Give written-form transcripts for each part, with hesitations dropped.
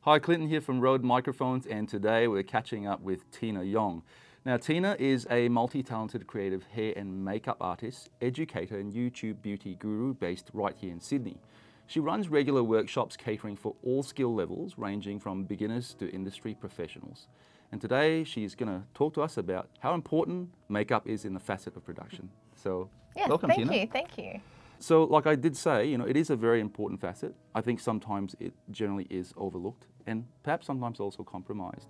Hi, Clinton here from Rode Microphones, and today we're catching up with Tina Yong. Now, Tina is a multi-talented creative hair and makeup artist, educator and YouTube beauty guru based right here in Sydney. She runs regular workshops catering for all skill levels, ranging from beginners to industry professionals. And today she's going to talk to us about how important makeup is in the facet of production. So, yes, welcome, Tina. Thank you. So, like I did say, it is a very important facet. I think sometimes it generally is overlooked and perhaps sometimes also compromised.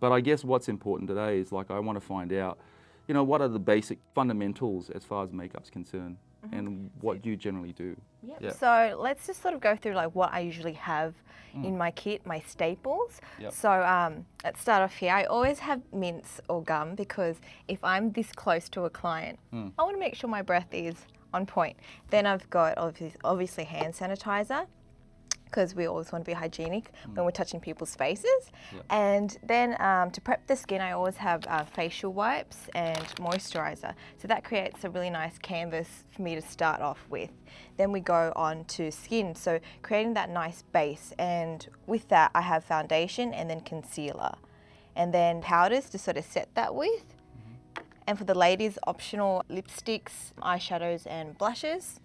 But I guess what's important today is, I want to find out, what are the basic fundamentals as far as makeup's concerned and what you generally do. Yep. Yeah. So let's just sort of go through what I usually have in my kit, my staples. Yep. So let's start off here. I always have mints or gum because if I'm this close to a client, I want to make sure my breath is on point. Then I've got obviously hand sanitizer, because we always want to be hygienic when we're touching people's faces. Yep. And then to prep the skin, I always have facial wipes and moisturizer. So that creates a really nice canvas for me to start off with. Then we go on to skin, so creating that nice base. And with that, I have foundation and then concealer. And then powders to sort of set that with. And for the ladies, optional lipsticks, eyeshadows and blushes.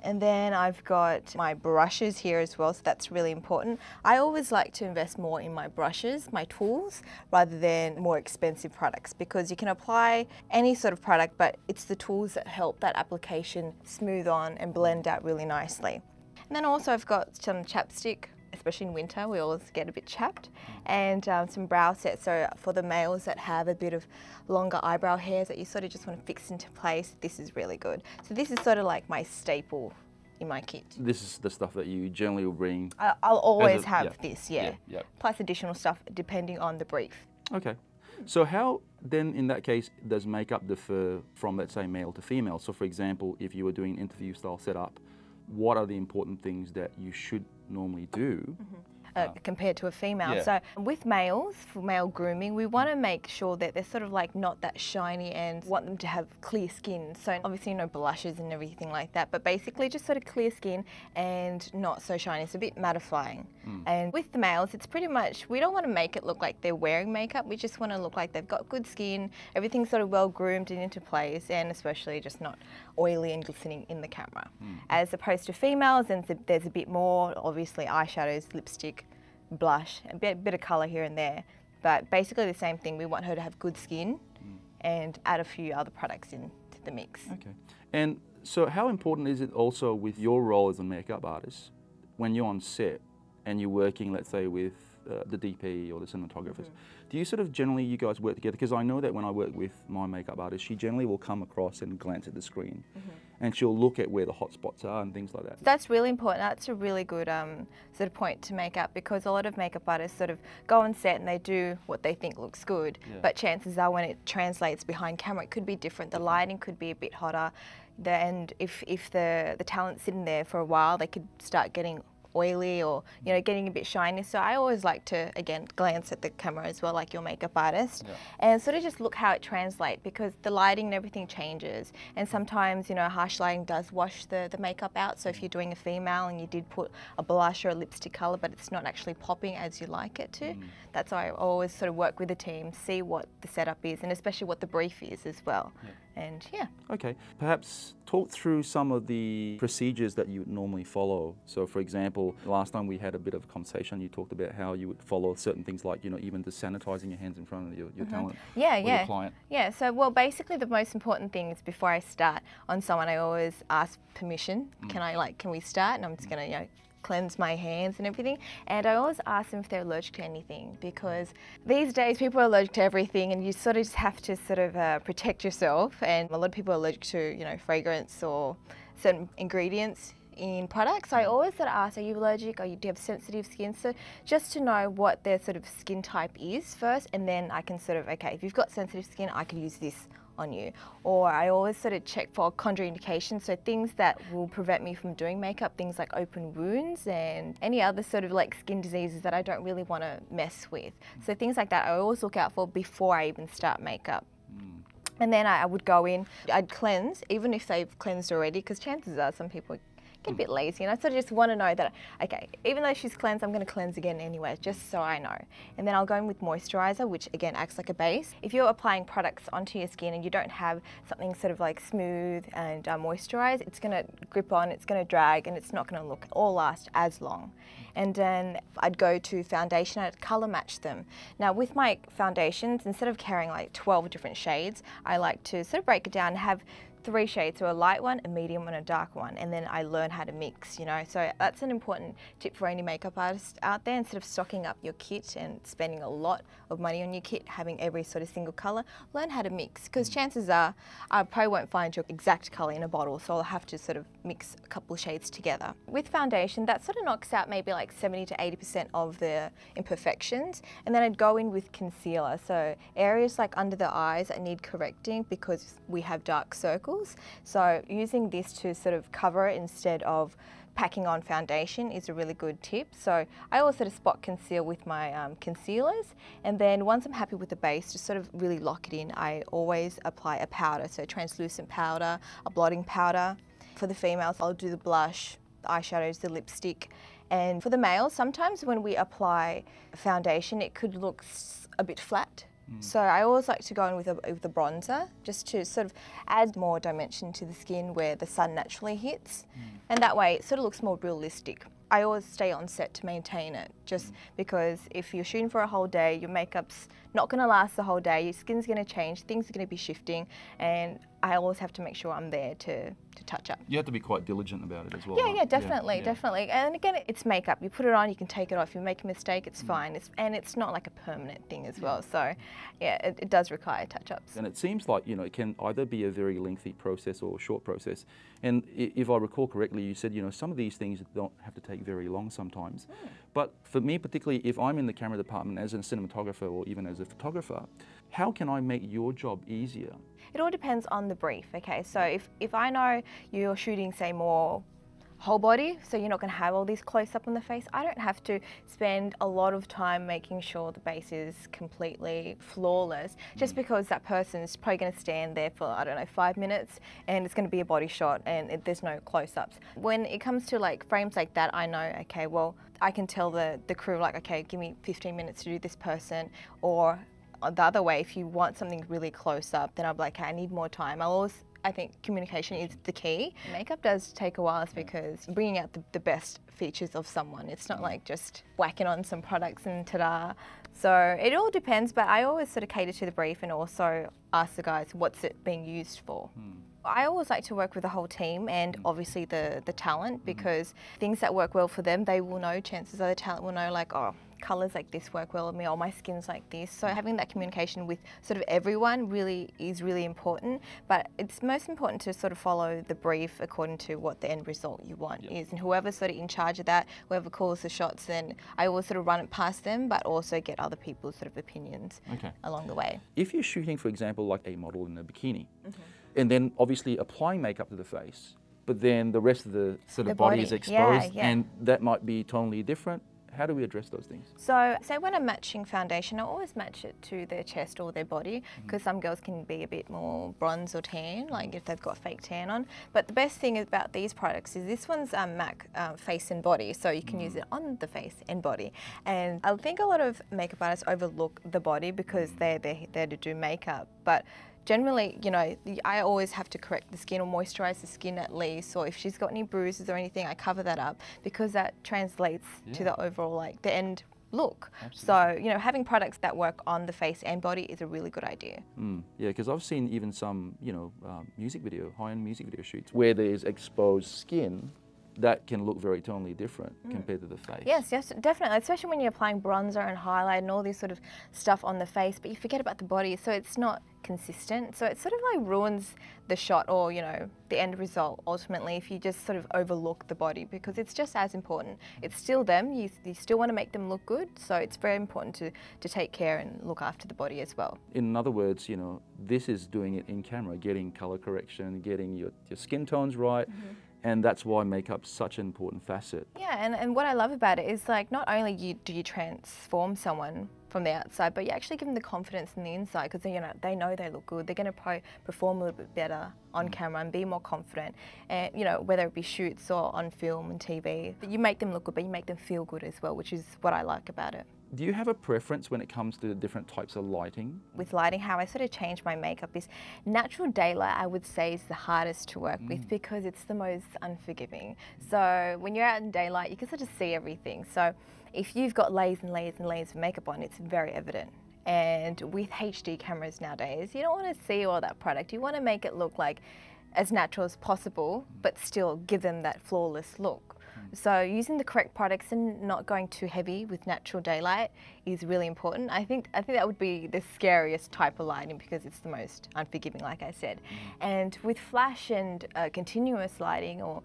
And then I've got my brushes here as well, so that's really important. I always like to invest more in my brushes, my tools, rather than more expensive products, because you can apply any sort of product, but it's the tools that help that application smooth on and blend out really nicely. And then also I've got some chapstick, especially in winter, we always get a bit chapped, and some brow sets. So for the males that have a bit of longer eyebrow hairs that you sort of just want to fix into place, this is really good. So this is sort of like my staple in my kit. This is the stuff that you generally will bring? I'll always have this, yeah. Yep. Plus additional stuff depending on the brief. Okay. So how then, in that case, does makeup differ from, let's say, male to female? So for example, if you were doing an interview style setup, what are the important things that you should normally do compared to a female? Yeah. So with males, for male grooming, we want to make sure that they're sort of not that shiny and want them to have clear skin. So obviously no blushes and everything like that, but basically just sort of clear skin and not so shiny. It's a bit mattifying. And with the males, it's pretty much, we don't want to make it look like they're wearing makeup. We just want to look like they've got good skin, everything's sort of well groomed and into place, and especially just not oily and glistening in the camera. As opposed to females, and there's a bit more, obviously eyeshadows, lipstick, blush, a bit of colour here and there, but basically the same thing. We want her to have good skin and add a few other products into the mix. Okay. And so how important is it also with your role as a makeup artist, when you're on set and you're working, let's say, with the DP or the cinematographers, do you sort of generally, you guys work together? Because I know that when I work with my makeup artist, she generally will come across and glance at the screen and she'll look at where the hot spots are and things like that. That's really important. That's a really good sort of point to make up, because a lot of makeup artists sort of go on set and they do what they think looks good, but chances are when it translates behind camera, it could be different. The lighting could be a bit hotter, and if the talent's sitting there for a while, they could start getting oily or getting a bit shiny. So I always like to, again, glance at the camera as well, like your makeup artist, and sort of just look how it translates, because the lighting and everything changes, and sometimes harsh lighting does wash the makeup out. So if you're doing a female and you did put a blush or a lipstick colour but it's not actually popping as you like it to, that's why I always sort of work with the team, see what the setup is and especially what the brief is as well. And Okay, perhaps talk through some of the procedures that you would normally follow. So for example, last time we had a bit of a conversation, you talked about how you would follow certain things like, even just sanitizing your hands in front of your talent or your client. Yeah, so well, basically the most important thing is before I start on someone, I always ask permission. Can we start? And I'm just gonna, cleanse my hands and everything, and I always ask them if they're allergic to anything, because these days people are allergic to everything and you sort of just have to sort of protect yourself, and a lot of people are allergic to fragrance or certain ingredients in products. So I always sort of ask, are you allergic, do you have sensitive skin? So just to know what their sort of skin type is first, and then I can sort of, okay, if you've got sensitive skin, I can use this on you. Or I always sort of check for contraindications, so things that will prevent me from doing makeup, things like open wounds and any other sort of skin diseases that I don't really want to mess with. So things like that I always look out for before I even start makeup. And then I would go in, I'd cleanse, even if they've cleansed already, because chances are some people get a bit lazy, and I sort of just want to know that, okay, even though she's cleansed, I'm going to cleanse again anyway, just so I know. And then I'll go in with moisturizer, which again acts like a base. If you're applying products onto your skin and you don't have something sort of like smooth and moisturized, it's going to grip on, it's going to drag, and it's not going to look or last as long. And then I'd go to foundation, I'd color match them. Now with my foundations, instead of carrying like 12 different shades, I like to sort of break it down and have 3 shades, so a light one, a medium one, a dark one, and then I learn how to mix, you know. So that's an important tip for any makeup artist out there. Instead of stocking up your kit and spending a lot of money on your kit, having every sort of single color, learn how to mix, because chances are I probably won't find your exact color in a bottle, so I'll have to sort of mix a couple of shades together. With foundation, that sort of knocks out maybe like 70 to 80% of the imperfections, and then I'd go in with concealer. So areas like under the eyes that need correcting because we have dark circles. So using this to sort of cover it instead of packing on foundation is a really good tip. So I always sort of spot conceal with my concealers, and then once I'm happy with the base, just sort of really lock it in, I always apply a powder, so translucent powder, a blotting powder. For the females, I'll do the blush, the eyeshadows, the lipstick. And for the males, sometimes when we apply foundation, it could look a bit flat. So I always like to go in with a bronzer, just to sort of add more dimension to the skin where the sun naturally hits. And that way it sort of looks more realistic. I always stay on set to maintain it, just because if you're shooting for a whole day, your makeup's not going to last the whole day, your skin's going to change, things are going to be shifting, and I always have to make sure I'm there to touch up. You have to be quite diligent about it as well. Yeah, definitely, definitely. And again, it's makeup. You put it on, you can take it off. You make a mistake, it's fine. And it's not like a permanent thing as well. So, yeah, it does require touch-ups. And it seems like, you know, it can either be a very lengthy process or a short process. And if I recall correctly, you said, you know, some of these things don't have to take very long sometimes. But for me particularly, if I'm in the camera department as a cinematographer or even as a photographer, how can I make your job easier? It all depends on the brief, okay? So if I know you're shooting, say, more whole body, so you're not going to have all these close-up on the face, I don't have to spend a lot of time making sure the base is completely flawless, just because that person is probably going to stand there for, I don't know, 5 minutes, and it's going to be a body shot and there's no close-ups. When it comes to like frames like that, I know, okay, well, I can tell the crew, like, okay, give me 15 minutes to do this person, or the other way, if you want something really close up, then I'll be like, okay, I need more time. I think communication is the key. Makeup does take a while, because you're bringing out the best features of someone. It's not like just whacking on some products and ta-da. So it all depends, but I always sort of cater to the brief and also ask the guys, what's it being used for? I always like to work with the whole team and obviously the talent, because things that work well for them, they will know. Chances are the talent will know, like, oh, colours like this work well with me, or my skin's like this. So having that communication with sort of everyone is really important, but it's most important to sort of follow the brief according to what the end result you want is, and whoever's sort of in charge of that, whoever calls the shots, then I always sort of run it past them, but also get other people's sort of opinions along the way. If you're shooting, for example, like a model in a bikini, and then obviously applying makeup to the face, but then the rest of the sort of body is exposed, and that might be totally different. How do we address those things? So, say when I'm matching foundation, I always match it to their chest or their body, because some girls can be a bit more bronze or tan, like if they've got fake tan on. But the best thing about these products is this one's MAC face and body, so you can use it on the face and body. And I think a lot of makeup artists overlook the body because they're there to do makeup. But generally, you know, I always have to correct the skin or moisturise the skin at least, or if she's got any bruises or anything, I cover that up, because that translates to the overall, like, the end look. So, you know, having products that work on the face and body is a really good idea. Yeah, because I've seen even some, you know, high-end music video shoots where there's exposed skin that can look very totally different compared to the face. Yes, definitely, especially when you're applying bronzer and highlight and all this sort of stuff on the face, but you forget about the body, so it's not consistent. So it sort of like ruins the shot, or, you know, the end result ultimately, if you just sort of overlook the body, because it's just as important. It's still them, you still want to make them look good, so it's very important to take care and look after the body as well. In other words, you know, this is doing it in camera, getting color correction, getting your skin tones right, And that's why makeup's such an important facet. Yeah, and what I love about it is like not only do you transform someone from the outside, but you actually give them the confidence in the inside because they know they look good. They're going to perform a little bit better on camera and be more confident. And whether it be shoots or on film and TV, you make them look good, but you make them feel good as well, which is what I like about it. Do you have a preference when it comes to different types of lighting? With lighting, how I sort of change my makeup is natural daylight, I would say, is the hardest to work with because it's the most unforgiving. So when you're out in daylight, you can sort of see everything. So if you've got layers and layers and layers of makeup on, it's very evident. And with HD cameras nowadays, you don't want to see all that product. You want to make it look like as natural as possible, but still give them that flawless look. So using the correct products and not going too heavy with natural daylight is really important. I think that would be the scariest type of lighting because it's the most unforgiving, like I said. And with flash and continuous lighting, or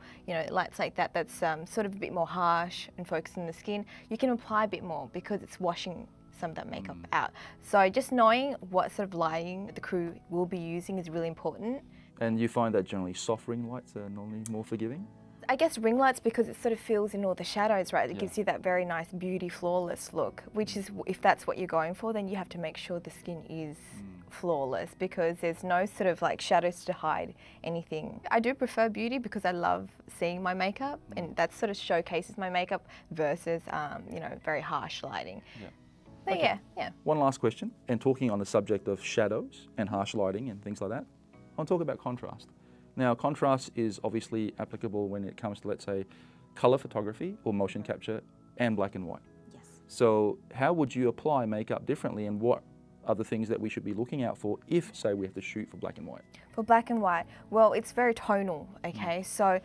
lights like that, that's sort of a bit more harsh and focused on the skin, you can apply a bit more because it's washing some of that makeup out. So just knowing what sort of lighting the crew will be using is really important. And you find that generally soft ring lights are normally more forgiving? I guess ring lights because it sort of fills in all the shadows, right? It gives you that very nice beauty flawless look, which is, if that's what you're going for, then you have to make sure the skin is flawless because there's no sort of like shadows to hide anything. I do prefer beauty because I love seeing my makeup and that sort of showcases my makeup versus, very harsh lighting. Yeah. But okay. yeah. One last question, and talking on the subject of shadows and harsh lighting and things like that, I'll talk about contrast. Now, contrast is obviously applicable when it comes to, let's say, colour photography or motion capture and black and white. Yes. So how would you apply makeup differently, and what are the things that we should be looking out for if, say, we have to shoot for black and white? For black and white, well, it's very tonal, okay? So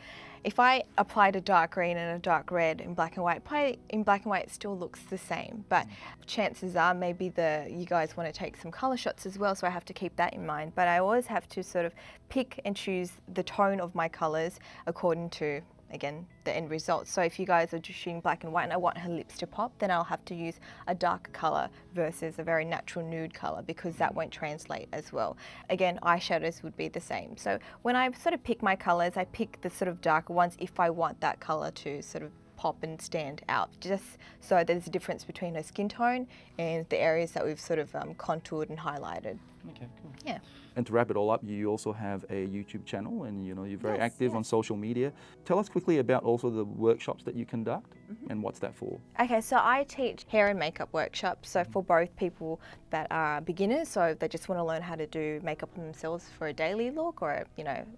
if I applied a dark green and a dark red in black and white, probably in black and white it still looks the same, but chances are maybe you guys want to take some colour shots as well, so I have to keep that in mind. But I always have to sort of pick and choose the tone of my colours according to, again, the end result. So if you guys are just shooting black and white and I want her lips to pop, then I'll have to use a darker colour versus a very natural nude colour because that won't translate as well. Again, eyeshadows would be the same. So when I sort of pick my colours, I pick the sort of darker ones if I want that colour to sort of pop and stand out, just so there's a difference between her skin tone and the areas that we've sort of contoured and highlighted. Okay, cool. Yeah. And to wrap it all up, you also have a YouTube channel and you're very active on social media. Tell us quickly about also the workshops that you conduct and what's that for? Okay, so I teach hair and makeup workshops, so for both people that are beginners, so they just want to learn how to do makeup on themselves for a daily look or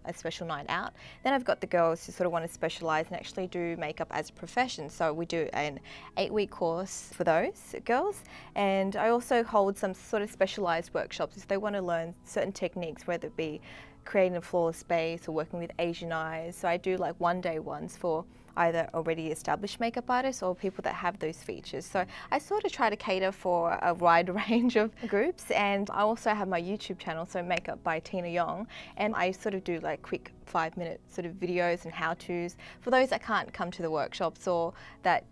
a special night out. Then I've got the girls who sort of want to specialise and actually do makeup as a profession, so we do an 8-week course for those girls, and I also hold some sort of specialised workshops if they want to learn certain techniques, whether it be creating a flawless base or working with Asian eyes. So I do like one-day ones for either already established makeup artists or people that have those features. So I sort of try to cater for a wide range of groups, and I also have my YouTube channel, so Makeup by Tina Yong, and I sort of do like quick 5-minute sort of videos and how-tos for those that can't come to the workshops or that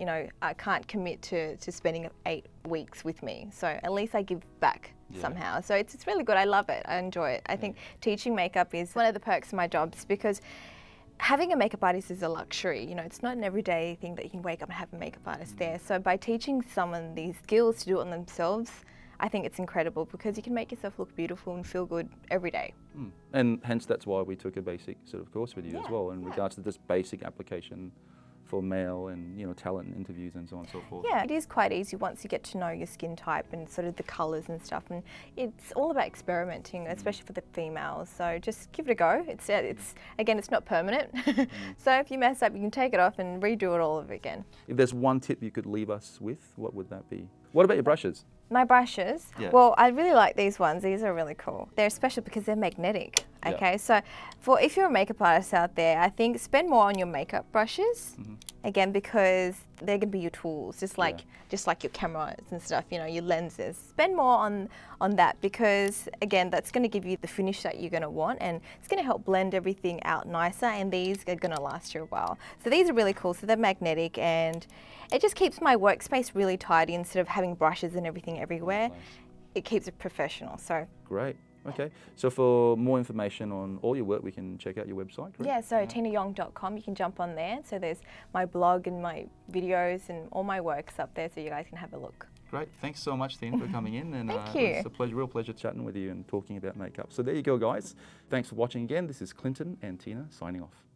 I can't commit to spending 8 weeks with me. So at least I give back somehow. So it's really good. I love it. I enjoy it. I think teaching makeup is one of the perks of my jobs because having a makeup artist is a luxury. It's not an everyday thing that you can wake up and have a makeup artist there. So by teaching someone these skills to do it on themselves, I think it's incredible because you can make yourself look beautiful and feel good every day. And hence that's why we took a basic sort of course with you as well in regards to this basic application for male and talent interviews and so on and so forth. Yeah, it is quite easy once you get to know your skin type and sort of the colours and stuff, and it's all about experimenting, especially for the females. So just give it a go. It's again, it's not permanent. So if you mess up, you can take it off and redo it all over again. If there's one tip you could leave us with, what would that be? What about your brushes? My brushes? Yeah. Well, I really like these ones. These are really cool. They're special because they're magnetic. Okay, so if you're a makeup artist out there, I think spend more on your makeup brushes. Again, because they're going to be your tools, just like your cameras and stuff, your lenses. Spend more on that because, again, that's going to give you the finish that you're going to want, and it's going to help blend everything out nicer, and these are going to last you a while. So these are really cool. So they're magnetic, and it just keeps my workspace really tidy instead of having brushes and everything everywhere. It keeps it professional. So great. Okay, so for more information on all your work, we can check out your website, correct? Yeah, so tinayong.com, you can jump on there. So there's my blog and my videos and all my work's up there, so you guys can have a look. Great, thanks so much, Tina, for coming in. And Thank you. It's a real pleasure chatting with you and talking about makeup. So there you go, guys. Thanks for watching again. This is Clinton and Tina signing off.